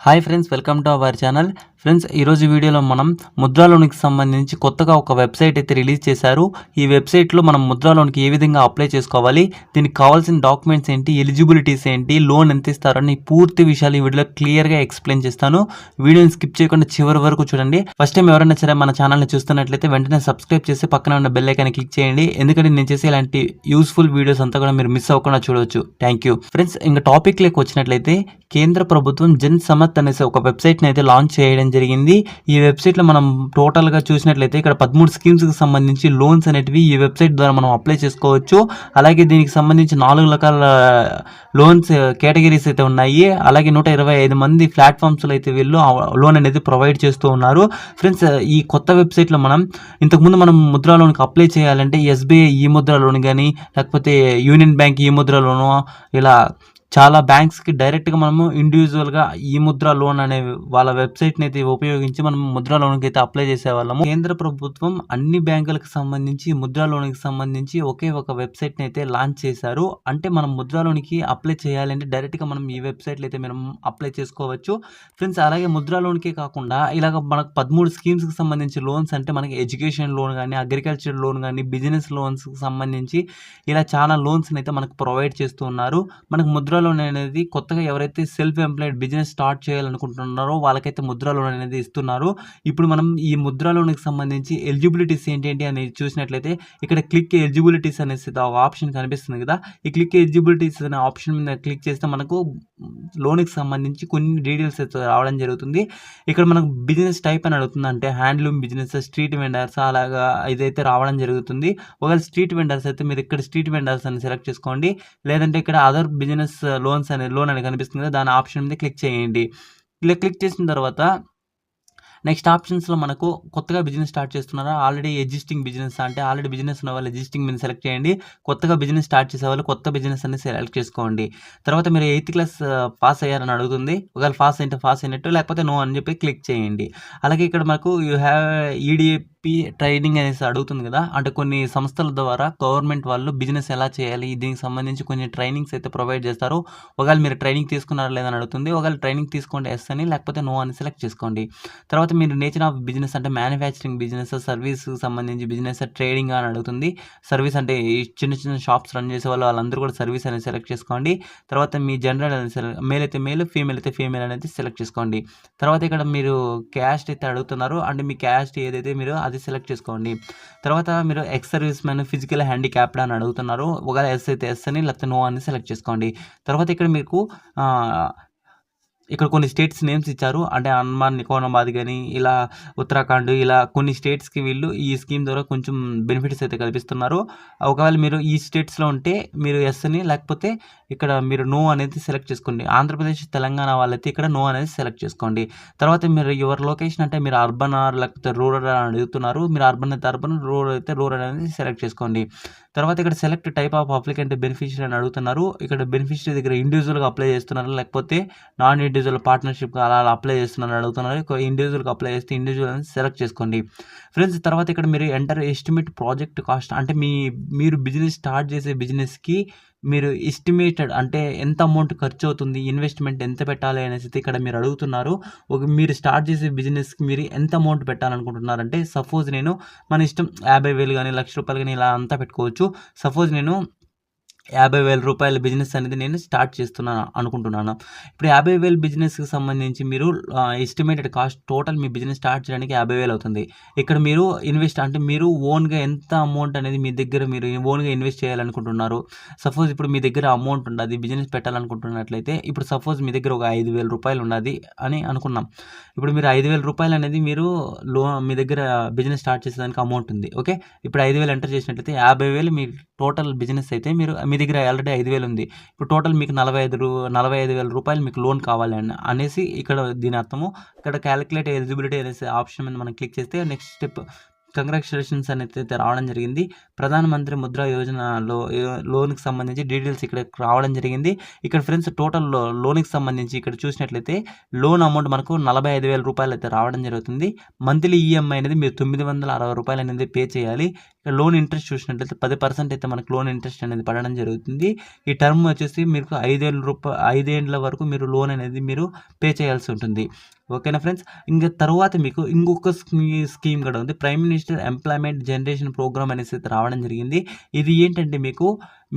Hi friends, welcome to our channel. Friends, ఈరోజు వీడియోలో మనం ముద్రా లోన్కి సంబంధించి కొత్తగా ఒక వెబ్సైట్ అయితే రిలీజ్ చేశారు. ఈ వెబ్సైట్లో మనం ముద్రా లోన్కి ఏ విధంగా అప్లై చేసుకోవాలి, దీనికి కావాల్సిన డాక్యుమెంట్స్ ఏంటి, ఎలిజిబిలిటీస్ ఏంటి, లోన్ ఎంత ఇస్తారని పూర్తి విషయాలు ఈ వీడియోలో క్లియర్గా ఎక్స్ప్లెయిన్ చేస్తాను. వీడియోని స్కిప్ చేయకుండా చివరి వరకు చూడండి. ఫస్ట్ టైం ఎవరైనా సరే మన ఛానల్ని చూస్తున్నట్లయితే వెంటనే సబ్స్క్రైబ్ చేసి పక్కన ఉన్న బెల్ ఐకాన్ క్లిక్ చేయండి. ఎందుకంటే నేను చేసే ఇలాంటి యూస్ఫుల్ వీడియోస్ అంతా కూడా మీరు మిస్ అవ్వకుండా చూడవచ్చు. Thank you. ఫ్రెండ్స్, ఇంకా టాపిక్లోకి వచ్చినట్లయితే కేంద్ర ప్రభుత్వం జన్ సమత్ అనేసి ఒక వెబ్సైట్ని అయితే లాంచ్ చేయడం జరిగింది. ఈ వెబ్సైట్లో మనం టోటల్గా చూసినట్లయితే ఇక్కడ 13 స్కీమ్స్కి సంబంధించి లోన్స్ అనేటివి ఈ వెబ్సైట్ ద్వారా మనం అప్లై చేసుకోవచ్చు. అలాగే దీనికి సంబంధించి 4 రకాల లోన్స్ కేటగిరీస్ అయితే ఉన్నాయి. అలాగే 125 మంది ప్లాట్ఫామ్స్లో అయితే వీళ్ళు లోన్ అనేది ప్రొవైడ్ చేస్తూ ఉన్నారు. ఫ్రెండ్స్, ఈ కొత్త వెబ్సైట్లో మనం ఇంతకుముందు మనం ముద్రా లోన్కి అప్లై చేయాలంటే ఎస్బీఐ ఈ ముద్రా లోన్ కానీ లేకపోతే యూనియన్ బ్యాంక్ ఈ ముద్రా లోను ఇలా చాలా బ్యాంక్స్కి డైరెక్ట్గా మనము ఇండివిజువల్గా ఈ ముద్రా లోన్ అనే వాళ్ళ వెబ్సైట్ని అయితే ఉపయోగించి మనం ముద్రా లోన్కి అయితే అప్లై చేసేవాళ్ళము. కేంద్ర ప్రభుత్వం అన్ని బ్యాంకులకు సంబంధించి ముద్రా లోన్కి సంబంధించి ఒకే ఒక వెబ్సైట్ని అయితే లాంచ్ చేశారు. అంటే మనం ముద్రా లోన్కి అప్లై చేయాలంటే డైరెక్ట్గా మనం ఈ వెబ్సైట్లో అయితే మనం అప్లై చేసుకోవచ్చు. ఫ్రెండ్స్, అలాగే ముద్రా లోన్కే కాకుండా ఇలాగ మనకు 13 స్కీమ్స్కి సంబంధించి లోన్స్ అంటే మనకి ఎడ్యుకేషన్ లోన్ కానీ, అగ్రికల్చర్ లోన్ కానీ, బిజినెస్ లోన్స్కి సంబంధించి ఇలా చాలా లోన్స్ని అయితే మనకు ప్రొవైడ్ చేస్తూ ఉన్నారు. మనకు ముద్రా లోన్ అనేది కొత్తగా ఎవరైతే సెల్ఫ్ ఎంప్లాయిడ్ బిజినెస్ స్టార్ట్ చేయాలనుకుంటున్నారో వాళ్ళకైతే ముద్రా లోన్ అనేది ఇస్తున్నారు. ఇప్పుడు మనం ఈ ముద్రా లోన్కి సంబంధించి ఎలిజిబిలిటీస్ ఏంటి అనేది చూసినట్లయితే ఇక్కడ క్లిక్ ఎలిజిబిలిటీస్ అనేసి ఒక ఆప్షన్ కనిపిస్తుంది కదా. ఈ క్లిక్ ఎలిజిబిలిటీస్ అనే ఆప్షన్ మీద క్లిక్ చేస్తే మనకు లోన్కి సంబంధించి కొన్ని డీటెయిల్స్ అయితే రావడం జరుగుతుంది. ఇక్కడ మనకు బిజినెస్ టైప్ అని అడుగుతుంది, అంటే హ్యాండ్లూమ్ బిజినెస్, స్ట్రీట్ వెండర్స్ అలాగా ఇదైతే రావడం జరుగుతుంది. ఒకవేళ స్ట్రీట్ వెండర్స్ అయితే మీరు ఇక్కడ స్ట్రీట్ వెండర్స్ అని సెలెక్ట్ చేసుకోండి. లేదంటే ఇక్కడ అదర్ బిజినెస్ లోన్ అని కనిపిస్తుంది కదా, దాని ఆప్షన్ మీద క్లిక్ చేయండి. ఇలా క్లిక్ చేసిన తర్వాత నెక్స్ట్ ఆప్షన్స్లో మనకు కొత్తగా బిజినెస్ స్టార్ట్ చేస్తున్నారా, ఆల్రెడీ ఎగ్జిస్టింగ్ బిజినెస్ అంటే ఆల్రెడీ బిజినెస్ ఉన్న వాళ్ళు ఎగ్జిస్టింగ్ మీద సెలెక్ట్ చేయండి. కొత్తగా బిజినెస్ స్టార్ట్ చేసే వాళ్ళు కొత్త బిజినెస్ అనేది సెలెక్ట్ చేసుకోండి. తర్వాత మీరు 8th క్లాస్ పాస్ అయ్యారని అడుగుతుంది. ఒకవేళ పాస్ అయినట్టు, లేకపోతే నో అని చెప్పి క్లిక్ చేయండి. అలాగే ఇక్కడ మనకు యూ హ్యావ్ ఈడిఏపి ట్రైనింగ్ అనేసి అడుగుతుంది కదా, అంటే కొన్ని సంస్థల ద్వారా గవర్నమెంట్ వాళ్ళు బిజినెస్ ఎలా చేయాలి దీనికి సంబంధించి కొన్ని ట్రైనింగ్స్ అయితే ప్రొవైడ్ చేస్తారు. ఒకవేళ మీరు ట్రైనింగ్ తీసుకున్నారా లేదని అడుగుతుంది. ఒకవేళ ట్రైనింగ్ తీసుకోండి ఎస్ అని, లేకపోతే నో అని సెలెక్ట్ చేసుకోండి. తర్వాత మీరు నేచర్ ఆఫ్ బిజినెస్ అంటే మ్యానుఫ్యాక్చరింగ్ బిజినెస్, సర్వీస్ సంబంధించి బిజినెస్, ట్రేడింగ్ అని అడుగుతుంది. సర్వీస్ అంటే ఈ చిన్న చిన్న షాప్స్ రన్ చేసే వాళ్ళందరూ కూడా సర్వీస్ అనేది సెలెక్ట్ చేసుకోండి. తర్వాత మీ జనరల్ అనేది మేల్ అయితే మేల్, ఫీమేల్ అయితే ఫీమేల్ అనేది సెలెక్ట్ చేసుకోండి. తర్వాత ఇక్కడ మీరు క్యాస్ట్ అయితే అడుగుతున్నారు, అంటే మీ క్యాస్ట్ ఏదైతే మీరు అది సెలెక్ట్ చేసుకోండి. తర్వాత మీరు ex service man, physical handicapped అని అడుగుతున్నారు. ఒకవేళ ఎస్ అయితే ఎస్ అని, లేకపోతే నో అని సెలెక్ట్ చేసుకోండి. తర్వాత ఇక్కడ మీకు ఇక్కడ కొన్ని స్టేట్స్ నేమ్స్ ఇచ్చారు, అంటే అండమాన్ నికోబార్ కానీ ఇలా ఉత్తరాఖండ్ ఇలా కొన్ని స్టేట్స్కి వీళ్ళు ఈ స్కీమ్ ద్వారా కొంచెం బెనిఫిట్స్ అయితే కల్పిస్తున్నారు. ఒకవేళ మీరు ఈ స్టేట్స్లో ఉంటే మీరు ఎస్ అని, లేకపోతే ఇక్కడ మీరు నో అనేది సెలెక్ట్ చేసుకోండి. ఆంధ్రప్రదేశ్, తెలంగాణ వాళ్ళైతే ఇక్కడ నో అనేది సెలెక్ట్ చేసుకోండి. తర్వాత మీరు యువర్ లొకేషన్ అంటే మీరు అర్బన్ లేకపోతే రూరల్ అని అడుగుతున్నారు. మీరు అర్బన్ అయితే అర్బన్, రూరల్ అయితే రూరల్ అనేది సెలెక్ట్ చేసుకోండి. తర్వాత ఇక్కడ select type of applicant beneficiary అని అడుగుతున్నారు. ఇక్కడ బెనిఫిషియరీ దగ్గర ఇండివిజువల్గా అప్లై చేస్తున్నారు, లేకపోతే నాన్ ఇండివిజువల్ పార్ట్నర్షిప్ అలా అప్లై చేస్తున్నారు అడుగుతున్నారు. ఇండివిజువల్గా అప్లై చేస్తే ఇండివిజువల్ అనేది సెలెక్ట్ చేసుకోండి. ఫ్రెండ్స్, తర్వాత ఇక్కడ మీరు ఎంటర్ ఎస్టిమేట్ ప్రాజెక్ట్ కాస్ట్ అంటే మీరు బిజినెస్ స్టార్ట్ చేసే బిజినెస్కి మీరు ఎస్టిమేటెడ్ అంటే ఎంత అమౌంట్ ఖర్చు అవుతుంది, ఇన్వెస్ట్మెంట్ ఎంత పెట్టాలి అనేసి ఇక్కడ మీరు అడుగుతున్నారు. మీరు స్టార్ట్ చేసే బిజినెస్కి మీరు ఎంత అమౌంట్ పెట్టాలనుకుంటున్నారంటే సపోజ్ నేను మన ఇష్టం 50,000 కానీ, ₹1,00,000 కానీ ఇలా అంతా పెట్టుకోవచ్చు. సపోజ్ నేను 50,000 రూపాయల బిజినెస్ అనేది నేను స్టార్ట్ చేస్తున్నాను అనుకుంటున్నాను. ఇప్పుడు 50,000 బిజినెస్కి సంబంధించి మీరు ఎస్టిమేటెడ్ కాస్ట్ టోటల్ మీ బిజినెస్ స్టార్ట్ చేయడానికి 50,000 అవుతుంది. ఇక్కడ మీరు ఇన్వెస్ట్ అంటే మీరు ఓన్గా ఎంత అమౌంట్ అనేది మీ దగ్గర మీరు ఓన్గా ఇన్వెస్ట్ చేయాలనుకుంటున్నారు. సపోజ్ ఇప్పుడు మీ దగ్గర అమౌంట్ ఉండదు, బిజినెస్ పెట్టాలనుకుంటున్నట్లయితే ఇప్పుడు సపోజ్ మీ దగ్గర ఒక 5,000 రూపాయలు ఉన్నది అని అనుకున్నాం. ఇప్పుడు మీరు 5,000 రూపాయలు అనేది మీరు మీ దగ్గర బిజినెస్ స్టార్ట్ చేసేదానికి అమౌంట్ ఉంది. ఓకే, ఇప్పుడు 5,000 ఎంటర్ చేసినట్లయితే 50,000 మీ టోటల్ బిజినెస్ అయితే మీ దగ్గర ఆల్రెడీ 5,000 ఉంది. ఇప్పుడు టోటల్ మీకు 45,000 రూపాయలు మీకు లోన్ కావాలి అనేసి ఇక్కడ దీని అర్థము. ఇక్కడ క్యాలిక్యులేట్ ఎలిజిబిలిటీ అనేసి ఆప్షన్ మీద మనం క్లిక్ చేస్తే నెక్స్ట్ స్టెప్ కంగ్రాచులేషన్స్ అనేది అయితే రావడం జరిగింది. ప్రధానమంత్రి ముద్రా యోజనలో లోన్కి సంబంధించి డీటెయిల్స్ ఇక్కడ రావడం జరిగింది. ఇక్కడ ఫ్రెండ్స్ టోటల్ లోన్కి సంబంధించి ఇక్కడ చూసినట్లయితే లోన్ అమౌంట్ మనకు 45,000 రూపాయలు అయితే రావడం జరుగుతుంది. మంత్లీ ఈఎంఐ అనేది మీరు 960 రూపాయలు అనేది పే చేయాలి. ఇక్కడ లోన్ ఇంట్రెస్ట్ చూసినట్లయితే 10% అయితే మనకు లోన్ ఇంట్రెస్ట్ అనేది పడడం జరుగుతుంది. ఈ టర్మ్ వచ్చేసి మీకు 5 ఏండ్ల వరకు మీరు లోన్ అనేది మీరు పే చేయాల్సి ఉంటుంది. ఓకేనా ఫ్రెండ్స్. ఇంక తర్వాత మీకు ఇంకొక స్కీమ్ కూడా ఉంది. Prime minister employment generation program అనేసి అయితే రావడం జరిగింది. ఇది ఏంటంటే మీకు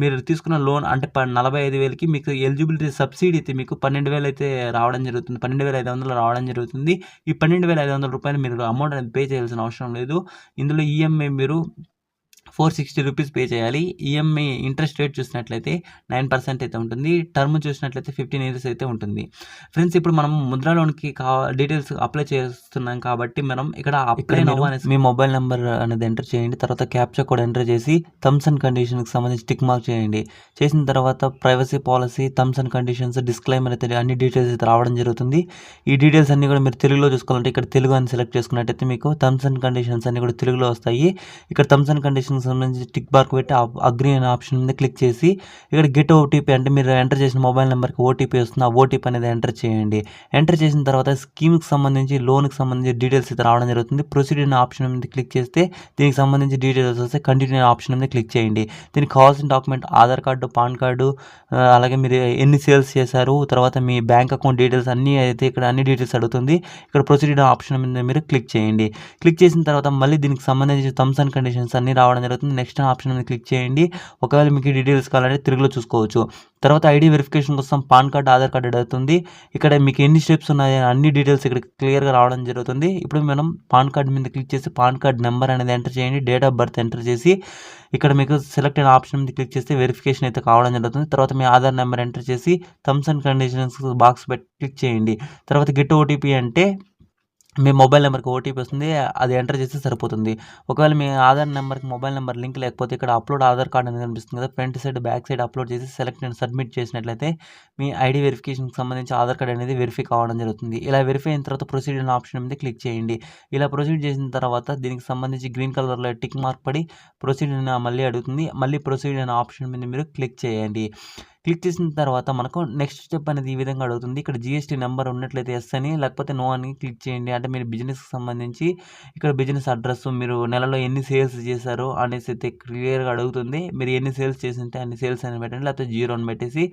మీరు తీసుకున్న లోన్ అంటే 45,000కి మీకు ఎలిజిబిలిటీ సబ్సిడీ అయితే మీకు 12,000 అయితే రావడం జరుగుతుంది. 12,500 రావడం జరుగుతుంది. ఈ 12,500 రూపాయలు మీరు అమౌంట్ అనేది పే చేయాల్సిన అవసరం లేదు. ఇందులో ఈఎంఐ మీరు 460 రూపీస్ పే చేయాలి. ఈఎంఐ ఇంట్రెస్ట్ రేట్ చూసినట్లయితే 9% అయితే ఉంటుంది. టర్మ్ చూసినట్లయితే 15 ఇయర్స్ అయితే ఉంటుంది. ఫ్రెండ్స్, ఇప్పుడు మనం ముద్రా లోన్‌కి డీటెయిల్స్ అప్లై చేస్తున్నాం కాబట్టి మనం ఇక్కడ అప్లై నౌ అనేసి మీ మొబైల్ నెంబర్ అనేది ఎంటర్ చేయండి. తర్వాత క్యాప్చా కోడ్ ఎంటర్ చేసి టర్మ్స్ అండ్ కండిషన్స్‌కి సంబంధించి టిక్ మార్క్ చేయండి. చేసిన తర్వాత privacy policy, terms and conditions, disclaimer అయితే అన్ని డీటెయిల్స్ అయితే రావడం జరుగుతుంది. ఈ డీటెయిల్స్ అన్నీ కూడా మీరు తెలుగులో చూసుకోవాలంటే ఇక్కడ తెలుగు అని సెలెక్ట్ చేసుకున్నట్టయితే మీకు టర్మ్స్ అండ్ కండిషన్స్ అన్నీ కూడా తెలుగులో వస్తాయి. ఇక్కడ టర్మ్స్ అండ్ కండిషన్స్ సంబంధించి టిక్ మార్క్ పెట్టి అగ్రీ అనే ఆప్షన్ మీద క్లిక్ చేసి ఇక్కడ గెట్ ఓటీపీ అంటే మీరు ఎంటర్ చేసిన మొబైల్ నెంబర్కి ఓటీపీ వస్తుంది. ఆ ఓటీపీ అనేది ఎంటర్ చేయండి. ఎంటర్ చేసిన తర్వాత స్కీమ్కి సంబంధించి లోన్కి సంబంధించి డీటెయిల్స్ అయితే రావడం జరుగుతుంది. ప్రొసీడ్ అనే ఆప్షన్ మీద క్లిక్ చేస్తే దీనికి సంబంధించి డీటెయిల్స్ వస్తే కంటిన్యూ అనే ఆప్షన్ మీద క్లిక్ చేయండి. దీనికి కావాల్సిన document Aadhaar card, pan card, అలాగే మీరు ఎన్ని సేల్స్ చేశారు, తర్వాత మీ బ్యాంక్ అకౌంట్ డీటెయిల్స్ అన్నీ అయితే ఇక్కడ అన్ని డీటెయిల్స్ అడుగుతుంది. ఇక్కడ ప్రొసీడ్ అనే ఆప్షన్ మీద మీరు క్లిక్ చేయండి. క్లిక్ చేసిన తర్వాత మళ్ళీ దీనికి సంబంధించి టర్మ్స్ అండ్ కండిషన్స్ అన్నీ రావడం జరుగుతుంది. నెక్స్ట్ ఆప్షన్ మీద క్లిక్ చేయండి. ఒకవేళ మీకు డీటెయిల్స్ కావాలంటే తెలుగులో చూసుకోవచ్చు. తర్వాత ఐడి వెరిఫికేషన్ కోసం పాన్ కార్డ్, ఆధార్ కార్డు అడుగుతుంది. ఇక్కడ మీకు ఎన్ని స్టెప్స్ ఉన్నాయి అన్ని డీటెయిల్స్ ఇక్కడ క్లియర్గా రావడం జరుగుతుంది. ఇప్పుడు మనం పాన్ కార్డ్ మీద క్లిక్ చేసి పాన్ కార్డ్ నెంబర్ అనేది ఎంటర్ చేయండి. డేట్ ఆఫ్ బర్త్ ఎంటర్ చేసి ఇక్కడ మీకు సెలెక్ట్ అయిన ఆప్షన్ మీద క్లిక్ చేస్తే వెరిఫికేషన్ అయితే కావడం జరుగుతుంది. తర్వాత మీ ఆధార్ నెంబర్ ఎంటర్ చేసి టర్మ్స్ అండ్ కండిషన్స్ బాక్స్ పెట్టి క్లిక్ చేయండి. తర్వాత గెట్ ఓటీపీ అంటే మీ మొబైల్ నెంబర్కి ఓటీపీ వస్తుంది. అది ఎంటర్ చేస్తే సరిపోతుంది. ఒకవేళ మీ ఆధార్ నెంబర్కి మొబైల్ నెంబర్ లింక్ లేకపోతే ఇక్కడ అప్లోడ్ ఆధార్ కార్డ్ అనేది కనిపిస్తుంది కదా, front side back side upload చేసి సెలెక్ట్ అండ్ సబ్మిట్ చేసినట్లయితే మీ ఐడి వెరిఫికేషన్కి సంబంధించి ఆధార్ కార్డ్ అనేది వెరిఫై కావడం జరుగుతుంది. ఇలా వెరిఫై అయిన తర్వాత ప్రొసీడ్ అనే ఆప్షన్ మీద క్లిక్ చేయండి. ఇలా ప్రొసీడ్ చేసిన తర్వాత దీనికి సంబంధించి గ్రీన్ కలర్లో టిక్ మార్క్ పడి ప్రొసీడ్ అని మళ్ళీ అడుగుతుంది. మళ్ళీ ప్రొసీడ్ అనే ఆప్షన్ మీద మీరు క్లిక్ చేయండి. క్లిక్ చేసిన తర్వాత మనకు నెక్స్ట్ స్టెప్ అనేది ఈ విధంగా అడుగుతుంది. ఇక్కడ జీఎస్టీ నెంబర్ ఉన్నట్లయితే ఎస్ అని, లేకపోతే నో అని క్లిక్ చేయండి. అంటే మీరు బిజినెస్కి సంబంధించి ఇక్కడ బిజినెస్ అడ్రస్, మీరు నెలలో ఎన్ని సేల్స్ చేశారో అనేసి అయితే క్లియర్గా అడుగుతుంది. మీరు ఎన్ని సేల్స్ చేసి ఉంటే అన్ని సేల్స్ అని పెట్టండి, లేకపోతే 0 అని పెట్టేసి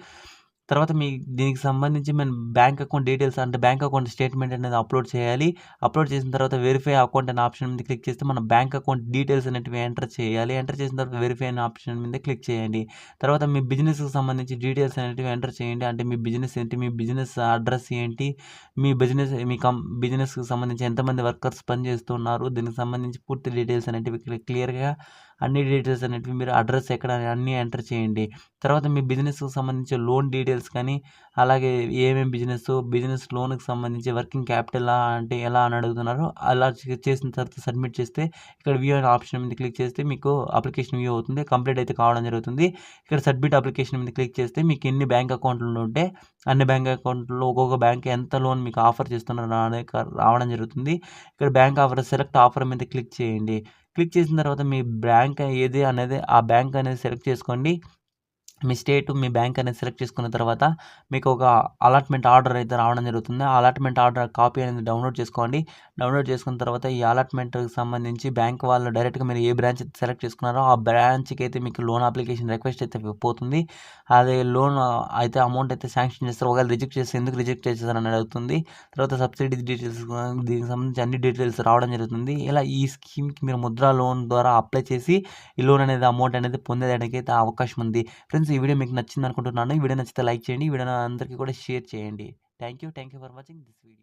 తర్వాత దీనికి సంబంధించి మనం బ్యాంక్ అకౌంట్ డీటెయిల్స్ అంటే బ్యాంక్ అకౌంట్ స్టేట్మెంట్ అనేది అప్లోడ్ చేయాలి. అప్లోడ్ చేసిన తర్వాత వెరిఫై అకౌంట్ అనే ఆప్షన్ మీద క్లిక్ చేస్తే మన బ్యాంక్ అకౌంట్ డీటెయిల్స్ అనేటివి ఎంటర్ చేయాలి. ఎంటర్ చేసిన తర్వాత వెరిఫై అనే ఆప్షన్ మీద క్లిక్ చేయండి. తర్వాత మీ బిజినెస్కి సంబంధించి డీటెయిల్స్ అనేటివి ఎంటర్ చేయండి. అంటే మీ బిజినెస్ ఏంటి, మీ బిజినెస్ అడ్రస్ ఏంటి, మీ బిజినెస్కి సంబంధించి ఎంతమంది వర్కర్స్ పనిచేస్తున్నారు, దీనికి సంబంధించి పూర్తి డీటెయిల్స్ అనేటివి క్లియర్గా అన్ని డీటెయిల్స్ అనేటివి మీరు అడ్రస్ ఎక్కడ అన్నీ ఎంటర్ చేయండి. తర్వాత మీ బిజినెస్కి సంబంధించి లోన్ డీటెయిల్స్ కానీ, అలాగే ఏమేమి బిజినెస్ లోన్కి సంబంధించి వర్కింగ్ క్యాపిటల్ అంటే ఎలా అని అడుగుతున్నారో అలా చేసిన తర్వాత సబ్మిట్ చేస్తే ఇక్కడ వ్యూ అనే ఆప్షన్ మీద క్లిక్ చేస్తే మీకు అప్లికేషన్ వ్యూ అవుతుంది. కంప్లీట్ అయితే కావడం జరుగుతుంది. ఇక్కడ సబ్మిట్ అప్లికేషన్ మీద క్లిక్ చేస్తే మీకు ఎన్ని బ్యాంక్ అకౌంట్లు ఉంటే అన్ని బ్యాంక్ అకౌంట్లో ఒక్కొక్క బ్యాంక్ ఎంత లోన్ మీకు ఆఫర్ చేస్తున్నారో అనేది రావడం జరుగుతుంది. ఇక్కడ బ్యాంక్ ఆఫర్ సెలెక్ట్ ఆఫర్ మీద క్లిక్ చేయండి. క్లిక్ చేసిన తర్వాత మీ బ్యాంక్ ఏది అనేది ఆ బ్యాంక్ అనేది సెలెక్ట్ చేసుకోండి. మీ స్టేట్, మీ బ్యాంక్ అనేది సెలెక్ట్ చేసుకున్న తర్వాత మీకు ఒక అలాట్మెంట్ ఆర్డర్ అయితే రావడం జరుగుతుంది. ఆ అలాట్మెంట్ ఆర్డర్ కాపీ అనేది డౌన్లోడ్ చేసుకోండి. డౌన్లోడ్ చేసుకున్న తర్వాత ఈ అలాట్మెంట్కి సంబంధించి బ్యాంక్ వాళ్ళు డైరెక్ట్గా మీరు ఏ బ్రాంచ్ సెలెక్ట్ చేసుకున్నారో ఆ బ్రాంచ్కి అయితే మీకు లోన్ అప్లికేషన్ రిక్వెస్ట్ అయితే పోతుంది. అదే లోన్ అయితే అమౌంట్ అయితే శాంక్షన్ చేస్తారు. ఒకవేళ రిజెక్ట్ చేస్తే ఎందుకు రిజెక్ట్ చేస్తారని అడుగుతుంది. తర్వాత సబ్సిడీ డీటెయిల్స్, దీనికి సంబంధించి అన్ని డీటెయిల్స్ రావడం జరుగుతుంది. ఇలా ఈ స్కీమ్కి మీరు ముద్రా లోన్ ద్వారా అప్లై చేసి ఈ లోన్ అనేది అమౌంట్ అనేది పొందేదానికి అయితే అవకాశం ఉంది. ఫ్రెండ్స్, ఈ వీడియో మీకు నచ్చింది అనుకుంటున్నాను. ఈ వీడియో నచ్చితే లైక్ చేయండి. ఈ వీడియో అందరికీ కూడా షేర్ చేయండి. Thank you for watching this video.